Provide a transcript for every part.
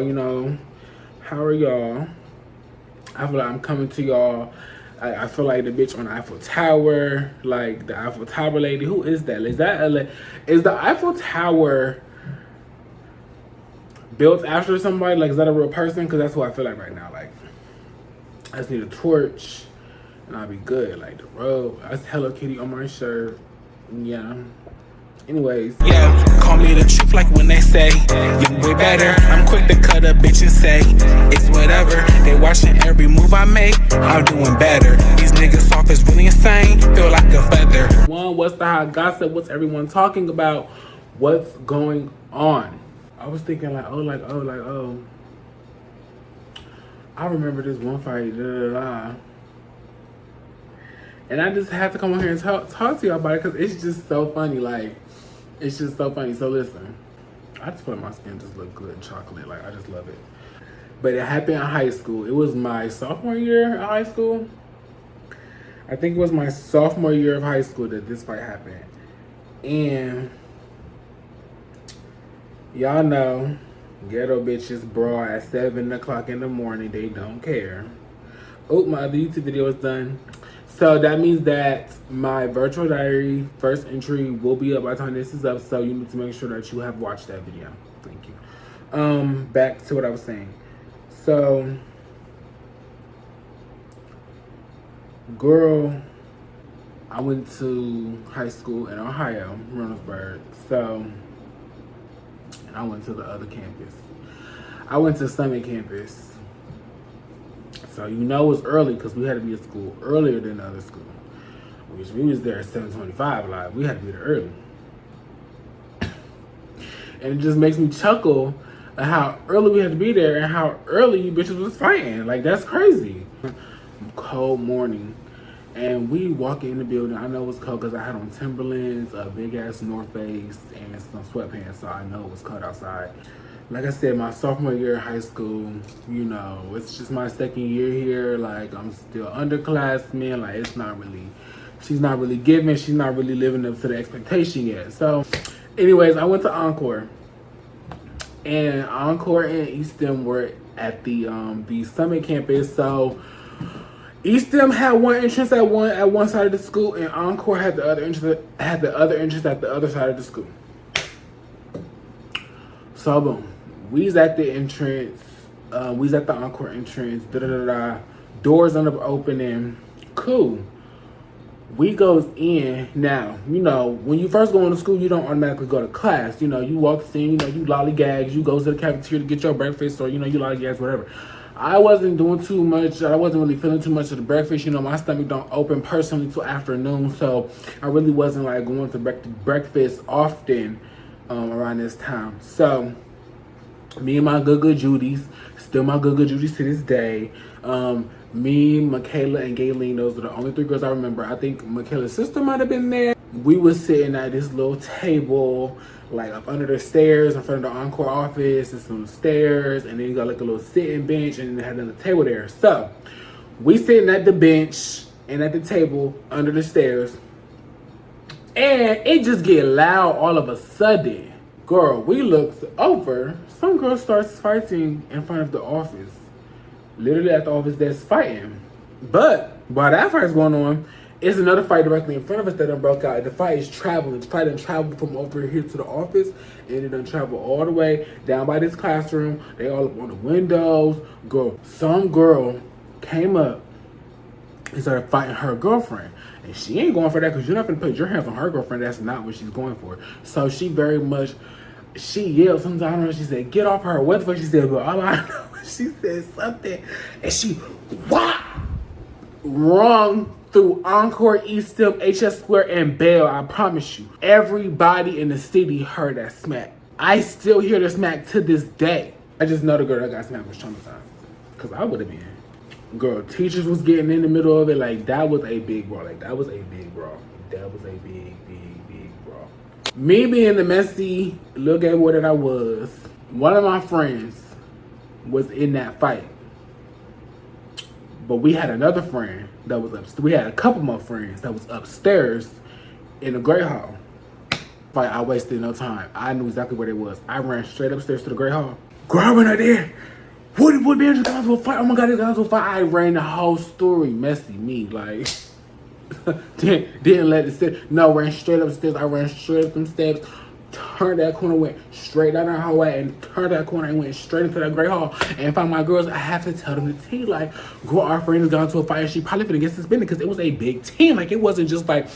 You know, how are y'all? I feel like I'm coming to y'all. I feel like the bitch on the Eiffel Tower, like the Eiffel Tower lady. Who is that? Is the Eiffel Tower built after somebody? Like, is that a real person? Because that's who I feel like right now. Like, I just need a torch and I'll be good. Like the road. That's Hello Kitty on my shirt. Yeah. Anyways. Yeah, call me the truth like when they say you're way better. I'm quick to cut a bitch and say it's whatever. They watching every move I make. I'm doing better. These niggas soft is really insane. Feel like a feather. One, what's the hot gossip? What's everyone talking about? What's going on? I was thinking oh. I remember this one fight, and I just had to come on here and talk to y'all about it because it's just so funny. Like, it's just so funny. So listen, I just feel like my skin just look good, chocolate. Like, I just love it. But it happened in high school. It was my sophomore year of high school. I think it was my sophomore year of high school that this fight happened. And y'all know, ghetto bitches brawl at 7 o'clock in the morning. They don't care. Oh, my other YouTube video is done. So that means that my virtual diary first entry will be up by the time this is up. So you need to make sure that you have watched that video. Thank you. Back to what I was saying. So, girl, I went to high school in Ohio, Reynoldsburg. So, and I went to the other campus. I went to Summit campus. So you know it was early because we had to be at school earlier than the other school. Which we was there at 7:25 live. We had to be there early. And it just makes me chuckle at how early we had to be there and how early you bitches was fighting. Like, that's crazy. Cold morning. And we walk in the building. I know it was cold because I had on Timberlands, a big ass North Face, and some sweatpants. So I know it was cold outside. Like I said, my sophomore year of high school, you know, it's just my second year here. Like, I'm still underclassman. Like, it's not really, she's not really giving. She's not really living up to the expectation yet. So, anyways, I went to Encore. And Encore and Eastham were at the Summit campus. So, Eastham had one entrance at one side of the school, and Encore had the other entrance at the other side of the school. So, boom. We's at the entrance. We's at the Encore entrance. Doors end up opening. Cool. We goes in. Now, you know, when you first go into school, you don't automatically go to class. You know, you walk in, you know, you lollygags. You go to the cafeteria to get your breakfast, or, you know, you lollygags, whatever. I wasn't doing too much. I wasn't really feeling too much of the breakfast. You know, my stomach don't open personally till afternoon. So I really wasn't, like, going to breakfast often around this time. So me and my good Judies, still my good Judies to this day. Me, Michaela, and Gayleen, those are the only three girls I remember. I think Michaela's sister might have been there. We was sitting at this little table, like up under the stairs in front of the Encore office. There's some stairs, and then you got like a little sitting bench, and they had another table there. So we sitting at the bench and at the table under the stairs, and it just get loud all of a sudden. Girl, we looked over. Some girl starts fighting in front of the office. Literally at the office that's fighting. But while that fight's going on, it's another fight directly in front of us that done broke out. The fight is traveling. The fight done traveled from over here to the office, and it done travel all the way down by this classroom. They all up on the windows. Girl, some girl came up and started fighting her girlfriend. And she ain't going for that because you're not going to put your hands on her girlfriend. That's not what she's going for. So she very much, she yelled sometimes. I don't know, she said, get off her. What the fuck she said? But all I know is she said something. And she, rung through Encore, Eastham, HS Square, and Bell. I promise you. Everybody in the city heard that smack. I still hear the smack to this day. I just know the girl that got smacked was traumatized. Because I would have been. Girl, teachers was getting in the middle of it. Like, that was a big brawl. Like, that was a big brawl. That was a big brawl. Me being the messy little gay boy that I was, one of my friends was in that fight. But we had another friend that was upstairs. We had a couple more friends that was upstairs in the Great Hall. Fight, I wasted no time. I knew exactly where it was. I ran straight upstairs to the Great Hall. Girl, I went out there. What man got into a fight? Oh my god, they got into a fight. I ran the whole story. Messy me, like didn't let it sit. No, ran straight up the stairs. I ran straight up them steps, turned that corner, went straight down that hallway, and turned that corner and went straight into that great hall and found my girls. I have to tell them the tea. Like, girl, our friend has gone to a fight and she probably finna get suspended because it was a big team. Like, it wasn't just like,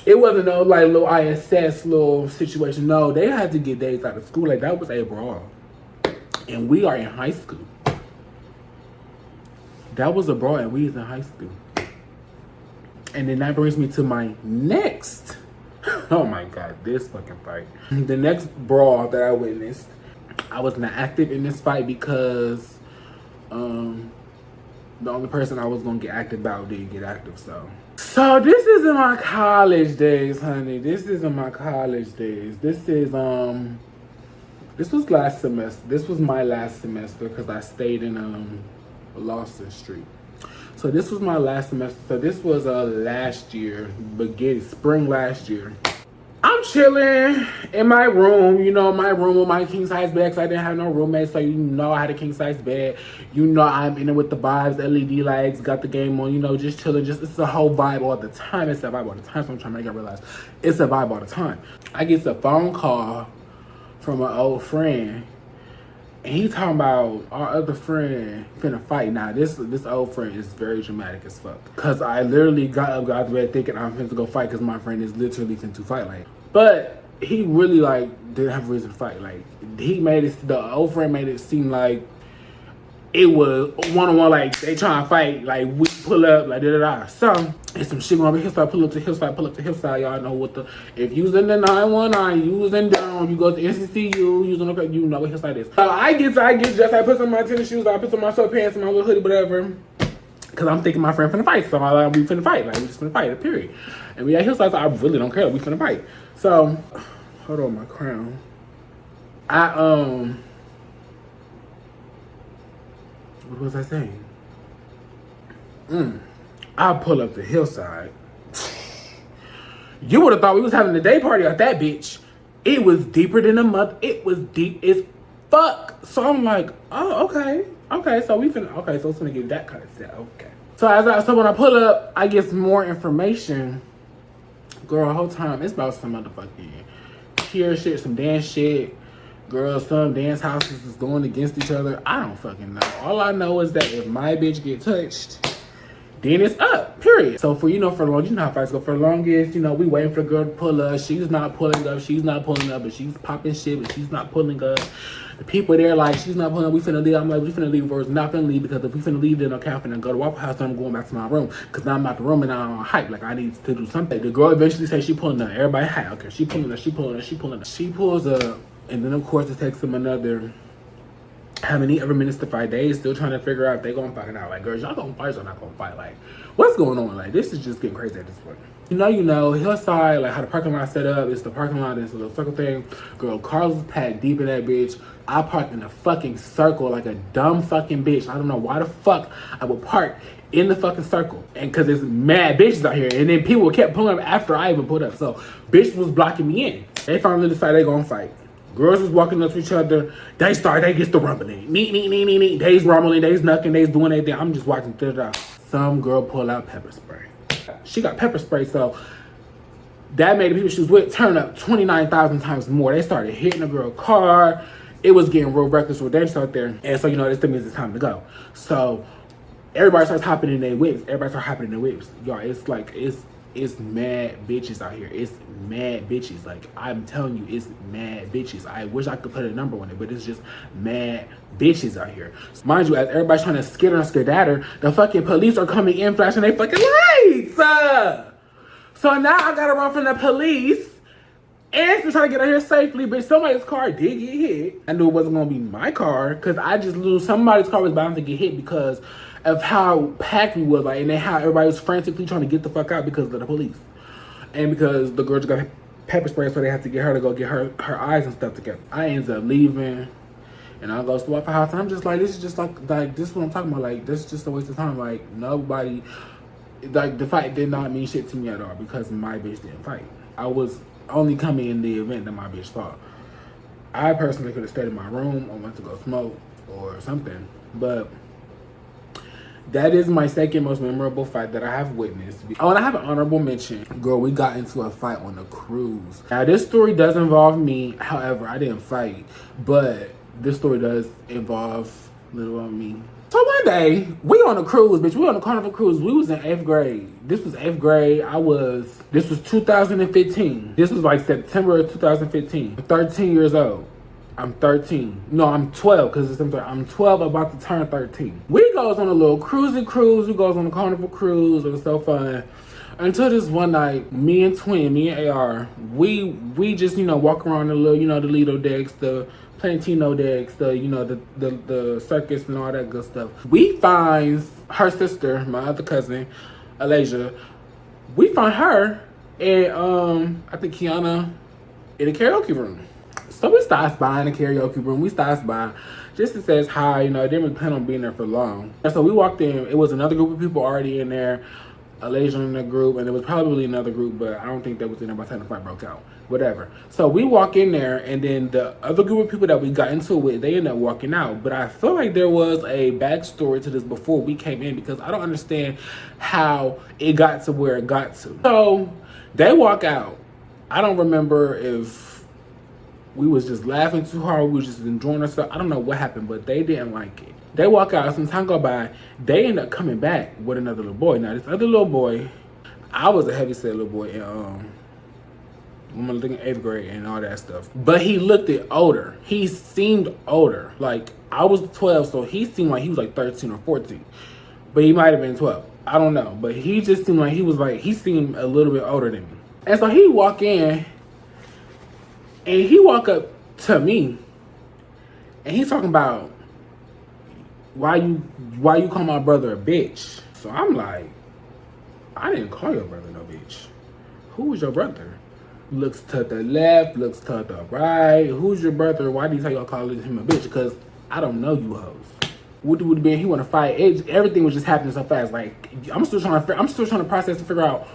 it wasn't no like little ISS little situation. No, they had to get days out of school. Like, that was a brawl. And we are in high school. That was a brawl and we was in high school. And then that brings me to my next, oh my god, this fucking fight. The next brawl that I witnessed, I was not active in this fight because the only person I was gonna get active about didn't get active, so. So this is in my college days, honey. This is in my college days. This was last semester. This was my last semester because I stayed in Lawson Street. So this was my last semester. So this was last year, spring last year. I'm chilling in my room, you know, my room with my king size bed because I didn't have no roommate. So you know I had a king size bed. You know I'm in it with the vibes, LED lights, got the game on, you know, just chilling. It's a whole vibe all the time. It's a vibe all the time. So I'm trying to make you realize it's a vibe all the time. I get a phone call from an old friend. And he talking about our other friend finna fight. Now, this old friend is very dramatic as fuck. Because I literally got up out of bed thinking I'm finna go fight because my friend is literally finna fight. Like, but he really, like, didn't have a reason to fight. Like, the old friend made it seem like it was one-on-one, like, they trying to fight. Like, we pull up, like, da-da-da. So, it's some shit going on the hillside, pull up to hillside. Y'all know what if you was in the 919, you was in down, you go to NCCU, you know what hillside is. I get dressed, I put some of my tennis shoes, I put some of my sweatpants and my little hoodie, whatever. Because I'm thinking my friend finna fight, so I like, we finna fight. Like, we just finna fight, period. And we at hillside, so I really don't care, we finna fight. So, hold on, my crown. What was I saying? I pull up the hillside. You would have thought we was having a day party at that bitch. It was deeper than a month. It was deep as fuck. So I'm like, oh, okay. Okay, so it's gonna get that kind of set. Okay. So when I pull up, I get some more information. Girl, the whole time it's about some motherfucking pure shit, some dance shit. Girl, some dance houses is going against each other. I don't fucking know. All I know is that if my bitch get touched, then it's up, period. So for long, you know how fights go. For the longest, we waiting for the girl to pull up. She's not pulling up, but she's popping shit, but she's not pulling up. The people there like, she's not pulling up, we finna leave. I'm like, we finna leave, or it's not finna leave, because if we finna leave, then okay, I'm finna go to Waffle House and I'm going back to my room. Because now I'm out the room and I'm on hype, like I need to do something. The girl eventually says she pulling up. Everybody hype, okay, she pulling up. She pulls up, and then of course it takes them another how many ever minutes to fight. They still trying to figure out if they gonna fucking out. Like, girls, y'all gonna fight or not gonna fight? Like, what's going on? Like, this is just getting crazy at this point. Hillside, like how the parking lot set up, it's the parking lot, it's a little circle thing. Girl, cars was packed deep in that bitch. I parked in a fucking circle like a dumb fucking bitch. I don't know why the fuck I would park in the fucking circle. And cause there's mad bitches out here. And then people kept pulling up after I even pulled up. So bitch was blocking me in. They finally decided they gonna fight. Girls was walking up to each other. They get the rumbling. Nee. They's rumbling, they's knucking, they's doing anything. I'm just watching. Some girl pull out pepper spray. She got pepper spray, so that made the people she was with turn up 29,000 times more. They started hitting the girl car. It was getting real reckless, real dangerous out there. And so, this means it's time to go. So everybody starts hopping in their whips. Y'all, it's like, it's mad bitches out here. It's mad bitches. Like, I'm telling you, it's mad bitches. I wish I could put a number on it, but it's just mad bitches out here. So mind you, as everybody's trying to skitter and skedatter, the fucking police are coming in, flashing their fucking lights. So now I gotta run from the police and to try to get out here safely, but somebody's car did get hit. I knew it wasn't gonna be my car, because I just knew somebody's car was bound to get hit because of how packed we was, like, and then how everybody was frantically trying to get the fuck out because of the police. And because the girl just got pepper spray, so they had to get her to go get her eyes and stuff together. I ended up leaving, and I go to the Waffle House, and I'm just like, this is just like this is what I'm talking about. Like, this is just a waste of time. Like, nobody, like, the fight did not mean shit to me at all because my bitch didn't fight. I was only coming in the event that my bitch fought. I personally could have stayed in my room or went to go smoke or something. But that is my second most memorable fight that I have witnessed. Oh, and I have an honorable mention. Girl, we got into a fight on a cruise. Now, this story does involve me. However, I didn't fight. But this story does involve little on me. So one day, we on a cruise, bitch. We on a Carnival cruise. We was in 8th grade. This was 8th grade. This was 2015. This was like September of 2015. I'm 13 years old. I'm 13. No, I'm 12 because I'm 12 about to turn 13. We goes on a little cruising cruise. We goes on a Carnival cruise. It was so fun. Until this one night, me and AR, we just, walk around the little, the Lido decks, the Plantino decks, the circus and all that good stuff. We find her sister, my other cousin, Alasia. We find her and I think Kiana in a karaoke room. So we stops by in the karaoke room. We stops by just to say hi. Didn't really plan on being there for long. And so we walked in. It was another group of people already in there. Alasia in the group, and it was probably another group, but I don't think that was in there by the time the fight broke out. Whatever. So we walk in there, and then the other group of people that we got into it with, they ended up walking out. But I feel like there was a backstory to this before we came in because I don't understand how it got to where it got to. So they walk out. I don't remember if we was just laughing too hard, we was just enjoying ourselves. I don't know what happened, but they didn't like it. They walk out, some time go by, they end up coming back with another little boy. Now this other little boy, I was a heavy set little boy in I'm looking 8th grade and all that stuff. But he looked older. He seemed older. Like I was 12, so he seemed like he was like 13 or 14. But he might have been 12. I don't know. But he just seemed like he seemed a little bit older than me. And so he walk in and he walk up to me and he's talking about why you call my brother a bitch? So I'm like, I didn't call your brother no bitch. Who is your brother? Looks to the left, looks to the right. Who's your brother? Why do you tell y'all calling him a bitch? Because I don't know you hoes. What would have been? He want to fight. Everything was just happening so fast. Like I'm still trying to process and figure out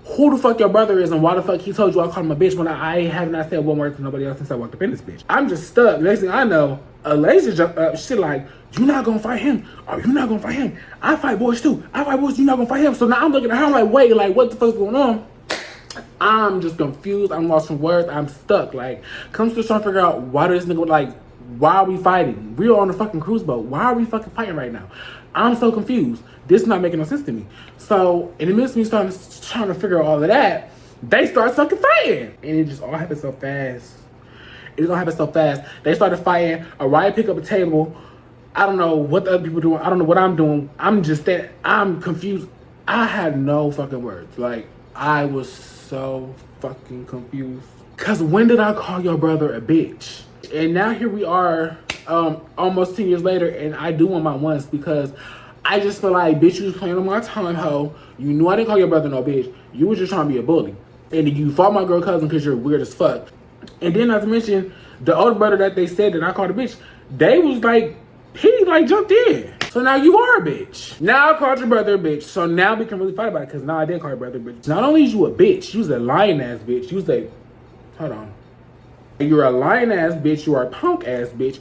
who the fuck your brother is and why the fuck he told you I called him a bitch when I have not said one word to nobody else since I walked up in this bitch. I'm just stuck. Next thing I know, Alasia jumped up. Shit like, you not gonna fight him? Are you not gonna fight him? I fight boys too. I fight boys. You not gonna fight him? So now I'm looking at her. I'm like, wait, like what the fuck's going on? I'm just confused. I'm lost for words. I'm stuck. Like, come still trying to figure out why this nigga like. Why are we fighting? We are on a fucking cruise boat. Why are we fucking fighting right now? I'm so confused. This is not making no sense to me. So, in the midst of me trying to figure out all of that, they start fucking fighting. And it just all happened so fast. They started fighting. Araya picked up a table. I don't know what the other people doing. I don't know what I'm doing. I'm confused. I had no fucking words. Like, I was so fucking confused. Because when did I call your brother a bitch? And now here we are, almost 10 years later, and I do want my once because I just feel like, bitch, you was playing on my time, hoe. You knew I didn't call your brother no bitch. You was just trying to be a bully. And you fought my girl cousin because you're weird as fuck. And then not to mention, the older brother that they said that I called a bitch, they was like, he like jumped in. So now you are a bitch. Now I called your brother a bitch. So now we can really fight about it because now I did call your brother a bitch. Not only is you a bitch, you was a lying ass bitch. You was a, hold on. You're a lying ass bitch. You are a punk ass bitch.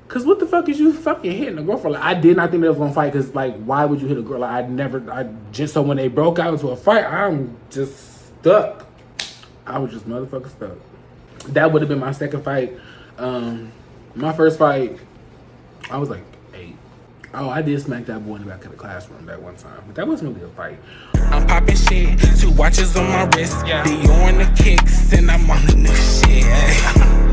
Cause what the fuck is you fucking hitting a girl for? Like, I did not think they was gonna fight. Cause like, why would you hit a girl? Like, so when they broke out into a fight, I'm just stuck. I was just motherfucking stuck. That would have been my second fight. My first fight, I was like 8. Oh, I did smack that boy in the back of the classroom that one time, but that wasn't really a fight. I'm popping shit, 2 watches on my wrist. Yeah. Dior on the kicks, and I'm on the new shit.